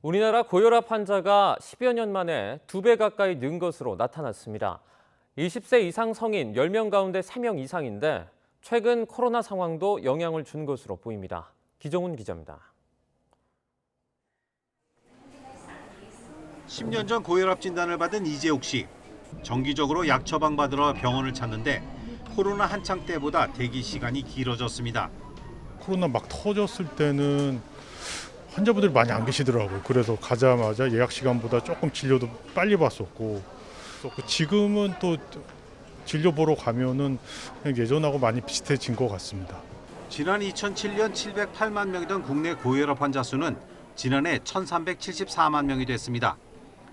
우리나라 고혈압 환자가 10여 년 만에 2배 가까이 는 것으로 나타났습니다. 20세 이상 성인 10명 가운데 3명 이상인데 최근 코로나 상황도 영향을 준 것으로 보입니다. 기정훈 기자입니다. 10년 전 고혈압 진단을 받은 이재욱 씨. 정기적으로 약 처방받으러 병원을 찾는데 코로나 한창 때보다 대기 시간이 길어졌습니다. 코로나 막 터졌을 때는 환자분들이 많이 안 계시더라고요. 그래서 가자마자 예약 시간보다 조금 진료도 빨리 받았었고, 지금은 또 진료 보러 가면은 그냥 예전하고 많이 비슷해진 것 같습니다. 지난 2007년 708만 명이던 국내 고혈압 환자 수는 지난해 1,374만 명이 됐습니다.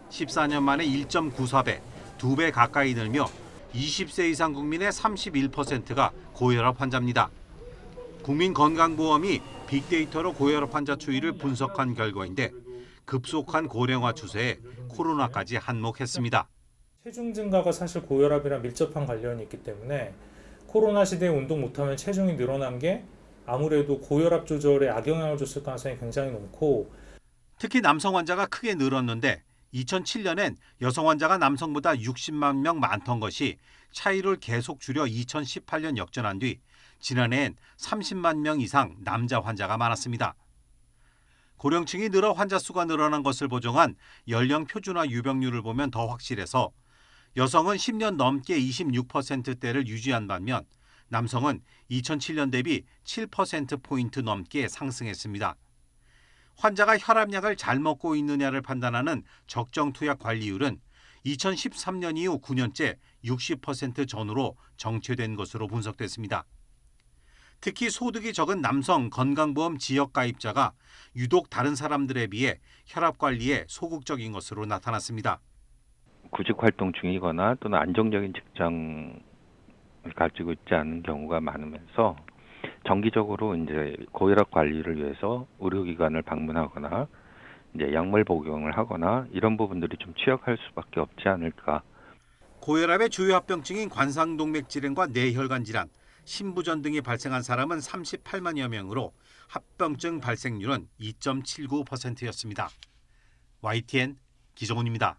14년 만에 1.94배, 2배 가까이 늘며 20세 이상 국민의 31%가 고혈압 환자입니다. 국민건강보험이 빅데이터로 고혈압 환자 추이를 분석한 결과인데 급속한 고령화 추세에 코로나까지 한몫했습니다. 체중 증가가 사실 고혈압이랑 밀접한 관련이 있기 때문에 코로나 시대에 운동 못하면 체중이 늘어난 게 아무래도 고혈압 조절에 악영향을 줬을 가능성이 굉장히 높고, 특히 남성 환자가 크게 늘었는데 2007년엔 여성 환자가 남성보다 60만 명 많던 것이 차이를 계속 줄여 2018년 역전한 뒤 지난해엔 30만 명 이상 남자 환자가 많았습니다. 고령층이 늘어 환자 수가 늘어난 것을 보정한 연령 표준화 유병률을 보면 더 확실해서 여성은 10년 넘게 26%대를 유지한 반면 남성은 2007년 대비 7%포인트 넘게 상승했습니다. 환자가 혈압약을 잘 먹고 있느냐를 판단하는 적정 투약 관리율은 2013년 이후 9년째 60% 전후로 정체된 것으로 분석됐습니다. 특히 소득이 적은 남성 건강보험 지역 가입자가 유독 다른 사람들에 비해 혈압 관리에 소극적인 것으로 나타났습니다. 구직 활동 중이거나 또는 안정적인 직장을 가지고 있지 않은 경우가 많으면서 정기적으로 이제 고혈압 관리를 위해서 의료기관을 방문하거나 이제 약물 복용을 하거나 이런 부분들이 좀 취약할 수밖에 없지 않을까. 고혈압의 주요 합병증인 관상동맥 질환과 뇌혈관 질환, 심부전 등이 발생한 사람은 38만여 명으로 합병증 발생률은 2.79%였습니다. YTN 기정훈입니다.